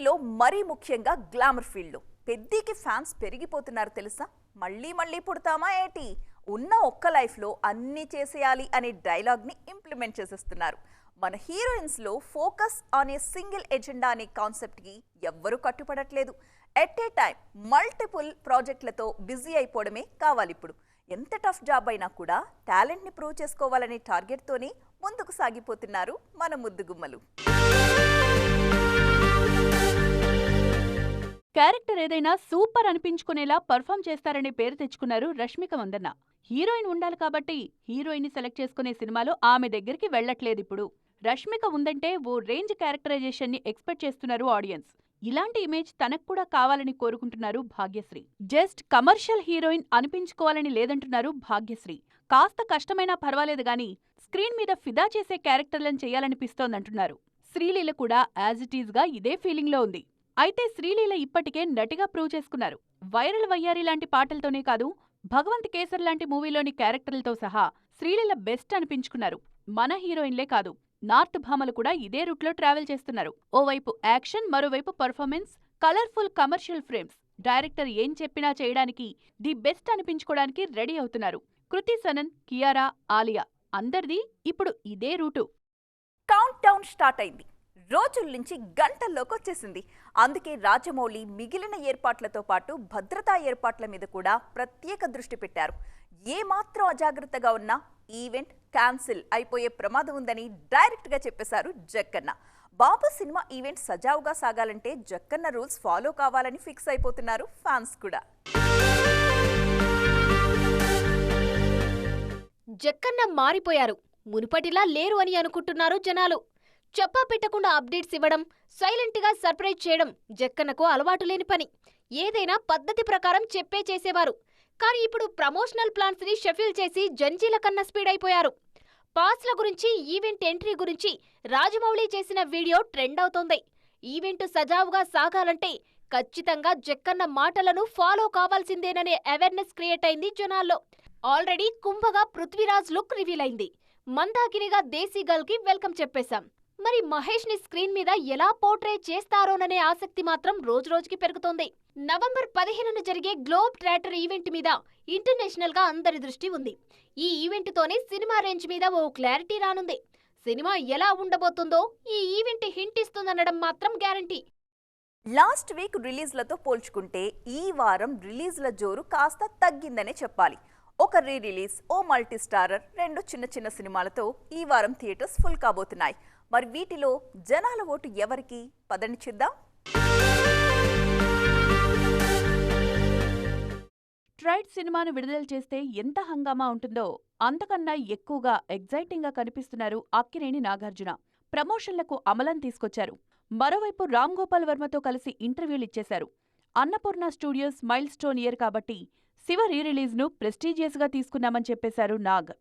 ఇండస్ట్రీలో మరీ ముఖ్యంగా గ్లామర్ ఫీల్డ్లో పెద్దికి ఫ్యాన్స్ పెరిగిపోతున్నారు తెలుసా. మళ్ళీ మళ్ళీ పుడతామా ఏటి, ఉన్న ఒక్క లైఫ్లో అన్నీ చేసేయాలి అనే డైలాగ్ని ఇంప్లిమెంట్ చేసేస్తున్నారు. మన హీరోయిన్స్లో focus on a single agenda అనే కాన్సెప్ట్కి ఎవ్వరూ కట్టుపడట్లేదు. ఎట్ ఏ టైం మల్టిపుల్ ప్రాజెక్టులతో బిజీ అయిపోవడమే కావాలి. ఇప్పుడు ఎంత టఫ్ జాబ్ అయినా కూడా టాలెంట్ని ప్రూవ్ చేసుకోవాలనే టార్గెట్తోనే ముందుకు సాగిపోతున్నారు మన ముద్దుగుమ్మలు. క్యారెక్టర్ ఏదైనా సూపర్ అనిపించుకునేలా పర్ఫామ్ చేస్తారనే పేరు తెచ్చుకున్నారు రష్మిక మందన్న. హీరోయిన్ ఉండాలి కాబట్టి హీరోయిన్ ని సెలెక్ట్ చేసుకునే సినిమాలో ఆమె దగ్గరికి వెళ్లట్లేదు. ఇప్పుడు రష్మిక ఉందంటే ఓ రేంజ్ క్యారెక్టరైజేషన్ ని ఎక్స్పెక్ట్ చేస్తున్నారు ఆడియన్స్. ఇలాంటి ఇమేజ్ తనకు కూడా కావాలని కోరుకుంటున్నారు భాగ్యశ్రీ. జస్ట్ కమర్షియల్ హీరోయిన్ అనిపించుకోవాలని లేదంటున్నారు భాగ్యశ్రీ. కాస్త కష్టమైనా పర్వాలేదు గాని స్క్రీన్ మీద ఫిదా చేసే క్యారెక్టర్లను చేయాలనిపిస్తోందంటున్నారు. శ్రీలీల కూడా యాజ్ ఇట్ ఈజ్ గా ఇదే ఫీలింగ్ లో ఉంది. అయితే శ్రీలీల ఇప్పటికే నటిగా ప్రూవ్ చేసుకున్నారు. వైరల్ వయ్యారి లాంటి పాటలతోనే కాదు, భగవంత్ కేసర్ లాంటి మూవీలోని క్యారెక్టర్లతో సహా శ్రీలీల బెస్ట్ అనిపించుకున్నారు. మన హీరోయిన్లే కాదు, నార్త్ భామలు కూడా ఇదే రూట్లో ట్రావెల్ చేస్తున్నారు. ఓవైపు యాక్షన్, మరోవైపు performance, colourful commercial frames. Director ఏం చెప్పినా చేయడానికి, ది బెస్ట్ అనిపించుకోవడానికి రెడీ అవుతున్నారు. కృతి సనన్, కియారా, ఆలియా అందరిది ఇప్పుడు ఇదే రూటు. కౌంట్ డౌన్ స్టార్ట్ అయింది. రోజుల నుంచి గంటల్లోకి వచ్చేసింది. అందుకే రాజమౌళి మిగిలిన ఏర్పాట్లతో పాటు భద్రతా ఏర్పాట్ల మీద కూడా ప్రత్యేక దృష్టి పెట్టారు. ఏమాత్రం అజాగ్రత్తగా ఉన్నా ఈవెంట్ క్యాన్సిల్ అయిపోయే ప్రమాదం ఉందని డైరెక్ట్గా చెప్పేశారు జక్కన్న. బాబు సినిమా ఈవెంట్ సజావుగా సాగాలంటే జక్కన్న రూల్స్ ఫాలో కావాలని ఫిక్స్ అయిపోతున్నారు ఫ్యాన్స్ కూడా. జక్కన్న మారిపోయారు, మునుపటిలా లేరు అని అనుకుంటున్నారు జనాలు. చెప్పా పెట్టకుండా అప్డేట్స్ ఇవ్వడం, సైలెంట్ గా సర్ప్రైజ్ చేయడం జక్కన్నకు అలవాటు లేని పని. ఏదైనా పద్ధతి ప్రకారం చెప్పే చేసేవారు. కానీ ఇప్పుడు ప్రమోషనల్ ప్లాన్స్ ని షఫిల్ చేసి జంజీల కన్నా స్పీడ్ అయిపోయారు. పాస్ల గురించి, ఈవెంట్ ఎంట్రీ గురించి రాజమౌళి చేసిన వీడియో ట్రెండ్ అవుతోంది. ఈవెంట్ సజావుగా సాగాలంటే ఖచ్చితంగా జక్కన్న మాటలను ఫాలో కావాల్సిందేననే అవేర్నెస్ క్రియేట్ అయింది జనాల్లో. ఆల్రెడీ కుంభగా పృథ్వీరాజ్ లుక్ రివీల్ అయింది. మందాకినిగా దేశీ గర్ల్ కి వెల్కమ్ చెప్పేశాం. మరి మహేష్ ని స్క్రీన్ మీద ఎలా పోర్ట్రే చేస్తారోననే ఆసక్తి మాత్రం రోజురోజుకి పెరుగుతోంది. నవంబర్ 15న జరిగే గ్లోబ్ ట్రాటర్ ఈవెంట్ మీద ఇంటర్నేషనల్ గా అందరి దృష్టి ఉంది. ఈ ఈవెంట్ తోనే సినిమా రేంజ్ మీద ఓ క్లారిటీ రానుంది. సినిమా ఎలా ఉండబోతుందో ఈ ఈవెంట్ హింట్ ఇస్తుందనడం మాత్రం గ్యారంటీ. లాస్ట్ వీక్ రిలీజ్లతో పోల్చుకుంటే ఈ వారం రిలీజ్ల జోరు కాస్త తగ్గిందనే చెప్పాలి. ఒక రీ రిలీజ్, ఓ మల్టీ స్టారర్, 2 చిన్న చిన్న సినిమాలతో ఈ వారం థియేటర్స్ ఫుల్ కాబోతున్నాయి. మరి వీటిలో జనాల ఓటు ఎవరికి? పదండి చూద్దాం. ట్రైడ్ సినిమాను విడుదల చేస్తే ఎంత హంగామా ఉంటుందో అంతకన్నా ఎక్కువగా ఎగ్జైటింగ్ గా కనిపిస్తున్నారు అక్కినేని నాగార్జున. ప్రమోషన్లకు అమలం తీసుకొచ్చారు. మరోవైపు రామ్ గోపాల్ వర్మతో కలిసి ఇంటర్వ్యూలిచ్చేశారు. Annapurna Studios milestone year కాబట్టి శివ రీ రిలీజ్ ను ప్రెస్టీజియస్ గా తీసుకున్నామని చెప్పేశారు నాగ్.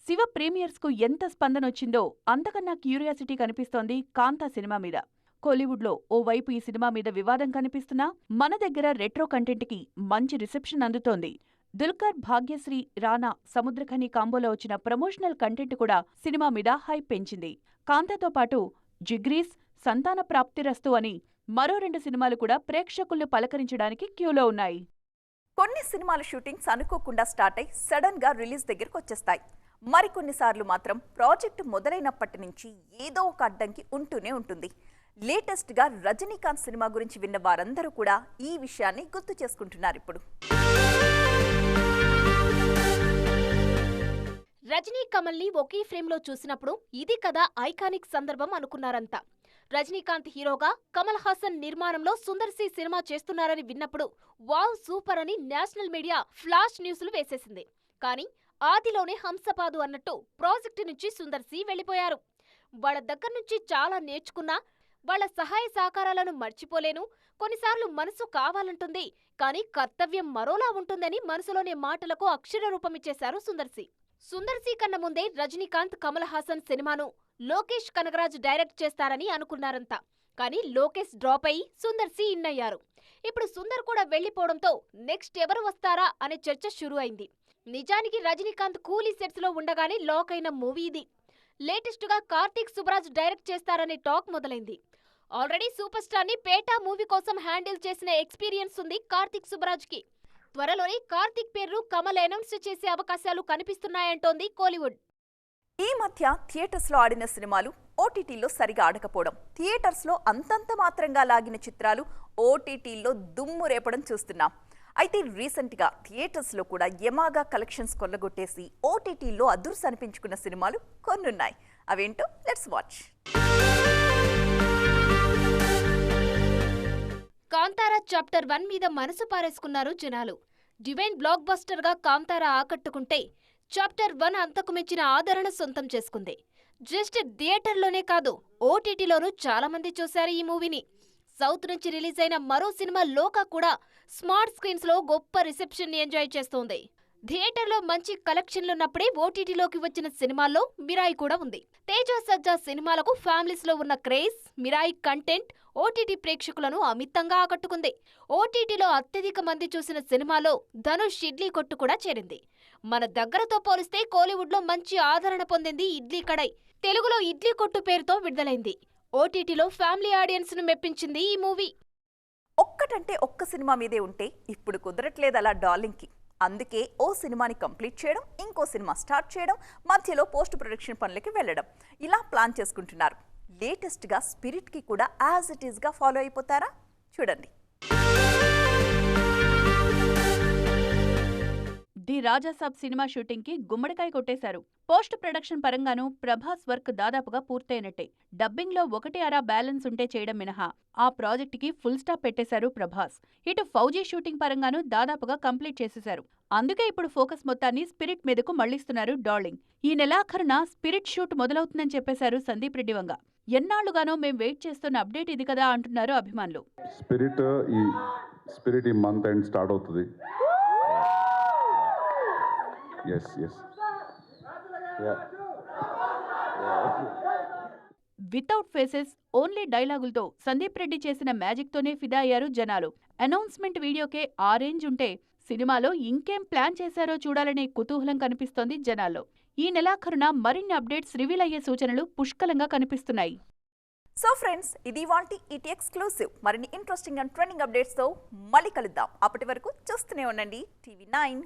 శివ ప్రీమియర్స్ కు ఎంత స్పందనొచ్చిందో అంతకన్నా క్యూరియాసిటీ కనిపిస్తోంది కాంతా సినిమా మీద. కోలీవుడ్ లో ఓవైపు ఈ సినిమా మీద వివాదం కనిపిస్తున్నా మన దగ్గర రెట్రో కంటెంట్ కి మంచి రిసెప్షన్ అందుతోంది. దుల్కర్, భాగ్యశ్రీ, రానా, సముద్రఖని కాంబోలో వచ్చిన ప్రమోషనల్ కంటెంట్ కూడా సినిమా మీద హైప్ పెంచింది. కాంతాతో పాటు జిగ్రీస్, సంతాన ప్రాప్తిరస్తు అని మరో 2 సినిమాలు కూడా ప్రేక్షకులను పలకరించడానికి క్యూలో ఉన్నాయి. కొన్ని సినిమాల షూటింగ్స్ అనుకోకుండా స్టార్ట్ అయి సడన్ గా రిలీజ్ దగ్గరకు వచ్చేస్తాయి. మరికొన్నిసార్లు మాత్రం ప్రాజెక్టు మొదలైనప్పటి నుంచి ఏదో ఒక అడ్డంకి ఉంటూనే ఉంటుంది. లేటెస్ట్ గా రజనీకాంత్ సినిమా గురించి విన్న వారందరూ కూడా ఈ విషయాన్ని గుర్తు చేసుకుంటున్నారు. ఇప్పుడు రజనీ కమల్ ని ఒకే ఫ్రేమ్ లో చూసినప్పుడు ఇది కదా ఐకానిక్ సందర్భం అనుకున్నారంతా. రజనీకాంత్ హీరోగా, కమల్ హాసన్ నిర్మాణంలో సుందర్సీ సినిమా చేస్తున్నారని విన్నప్పుడు వావ్ సూపర్ అని నేషనల్ మీడియా ఫ్లాష్ న్యూస్లు వేసేసింది. కానీ ఆదిలోనే హంసపాదు అన్నట్టు ప్రాజెక్టు నుంచి సుందర్సీ వెళ్లిపోయారు. వాళ్ళ దగ్గర నుంచి చాలా నేర్చుకున్నా, వాళ్ళ సహాయ సహకారాలను మర్చిపోలేను, కొన్నిసార్లు మనసు కావాలంటుంది కానీ కర్తవ్యం మరోలా ఉంటుందని మనసులోనే మాటలకు అక్షర రూపమిచ్చేశారు సుందర్సీ. సుందర్సీ కన్నా ముందే రజనీకాంత్, కమల్ హాసన్ సినిమాను లోకేష్ కనగరాజ్ డైరెక్ట్ చేస్తారని అనుకున్నారంతా. కానీ లోకేష్ డ్రాప్ అయి సుందర్సీ ఇన్ అయ్యారు. ఇప్పుడు సుందర్ కూడా వెళ్లిపోవడంతో నెక్స్ట్ ఎవరు వస్తారా అనే చర్చ షురూ అయింది. నిజానికి రజనీకాంత్ కూలీ సెట్స్ లో ఉండగానే లాక్ అయిన మూవీ ఇది. లేటెస్ట్ గా కార్తీక్ సుబ్బరాజ్ డైరెక్ట్ చేస్తారనే టాక్ మొదలైంది. ఆల్రెడీ సూపర్ స్టార్ ని పేటా మూవీ కోసం హ్యాండిల్ చేసిన ఎక్స్పీరియన్స్ ఉంది కార్తిక్ సుబ్బరాజ్ కి. త్వరలోనే కార్తిక్ పేరు కమల్ అనౌన్స్ చేసే అవకాశాలు కనిపిస్తున్నాయంటోంది కోలీవుడ్. ఈ మధ్య థియేటర్స్లో ఆడిన సినిమాలు ఓటీటీలో సరిగా ఆడకపోవడం, థియేటర్స్లో అంతంత మాత్రంగా లాగిన చిత్రాలు ఓటీటీల్లో దుమ్ము రేపడం చూస్తున్నాం. అయితే రీసెంట్గా థియేటర్స్లో కూడా యమాగా కలెక్షన్స్ కొల్లగొట్టేసి ఓటీటీల్లో అదుర్స్ అనిపించుకున్న సినిమాలు కొన్నున్నాయి. అవేంటో లెట్స్ వాచ్. కాంతారా చాప్టర్ 1 మీద మనసు పారేసుకున్నారు జనాలు. డివైన్ బ్లాక్ బస్టర్ గా కాంతారా ఆకట్టుకుంటే చాప్టర్ 1 అంతకు మించిన ఆదరణ సొంతం చేసుకుంది. జస్ట్ థియేటర్లోనే కాదు, ఓటీటీలోనూ చాలా మంది చూశారు ఈ మూవీని. సౌత్ నుంచి రిలీజ్ అయిన మరో సినిమా లోకా కూడా స్మార్ట్ స్క్రీన్స్ లో గొప్ప రిసెప్షన్ ని ఎంజాయ్ చేస్తోంది. థియేటర్లో మంచి కలెక్షన్లున్నప్పుడే ఓటీటీలోకి వచ్చిన సినిమాల్లో మిరాయి కూడా ఉంది. తేజ సజ్జా సినిమాలకు ఫ్యామిలీస్ లో ఉన్న క్రేజ్, మిరాయి కంటెంట్ ఓటీటీ ప్రేక్షకులను అమితంగా ఆకట్టుకుంది. ఓటీటీలో అత్యధిక మంది చూసిన సినిమాలో ధనుష్ ఇడ్లీ కొట్టు కూడా చేరింది. మన దగ్గరతో పోలిస్తే కోలీవుడ్ లో మంచి ఆదరణ పొందింది ఇడ్లీ కడాయ్. తెలుగులో ఇడ్లీ కొట్టు పేరుతో విడుదలైంది. ఓటీటీలో ఫ్యామిలీ ఆడియన్స్ ను మెప్పించింది ఈ మూవీ. ఒక్కటంటే ఒక్క సినిమా మీదే ఉంటే ఇప్పుడు కుదరట్లేదు అలా డార్లింగ్కి. అందుకే ఓ సినిమాని కంప్లీట్ చేయడం, ఇంకో సినిమా స్టార్ట్ చేయడం, మధ్యలో పోస్ట్ ప్రొడక్షన్ పనులకి వెళ్ళడం, ఇలా ప్లాన్ చేసుకుంటున్నారు. లేటెస్ట్గా స్పిరిట్కి కూడా యాజ్ ఇట్ ఈస్గా ఫాలో అయిపోతారా? చూడండి. ది రాజాసాబ్ సినిమా షూటింగ్ కి గుమ్మడికాయ కొట్టేశారు. పోస్ట్ ప్రొడక్షన్ పరంగానూ ప్రభాస్ వర్క్ దాదాపుగా పూర్తయినట్టే. డబ్బింగ్ లో ఒకటి అరా బ్యాలెన్స్ ఉంటే చేయడం మినహా ఆ ప్రాజెక్ట్ కి ఫుల్ స్టాప్ పెట్టేశారు ప్రభాస్. ఇటు ఫౌజీ షూటింగ్ పరంగానూ దాదాపుగా కంప్లీట్ చేసేశారు. అందుకే ఇప్పుడు ఫోకస్ మొత్తాన్ని స్పిరిట్ మీదకు మళ్లిస్తున్నారు డార్లింగ్. ఈ నెలాఖరున స్పిరిట్ షూట్ మొదలవుతుందని చెప్పేశారు సందీప్ రెడ్డి వంగ. ఎన్నాళ్లుగానో మేం వెయిట్ చేస్తున్న అప్డేట్ ఇది కదా అంటున్నారు అభిమానులు. స్పిరిట్ ఈ మంత్ ఎండ్ స్టార్ట్ అవుతుంది. Yes. Yeah. Without faces, only డైలాగులతో సందీప్ రెడ్డి చేసిన మ్యాజిక్ తోనే ఫిదా అయ్యారు జనాలు. అనౌన్స్మెంట్ వీడియోకే ఆ రేంజ్ ఉంటే సినిమాలో ఇంకేం ప్లాన్ చేశారో చూడాలనే కుతూహలం కనిపిస్తోంది జనాల్లో. ఈ నెలాఖరున మరిన్ని అప్డేట్స్ రివీల్ అయ్యే సూచనలు పుష్కలంగా కనిపిస్తున్నాయి. సో ఫ్రెండ్స్, ఇది వాంటి ఈటీ ఎక్స్క్లూసివ్. మరిన్ని ఇంట్రెస్టింగ్ అండ్ ట్రెండింగ్ అప్డేట్స్తో మళ్ళీ కలుద్దాం. అప్పటి వరకు చూస్తూనే ఉండండి TV9.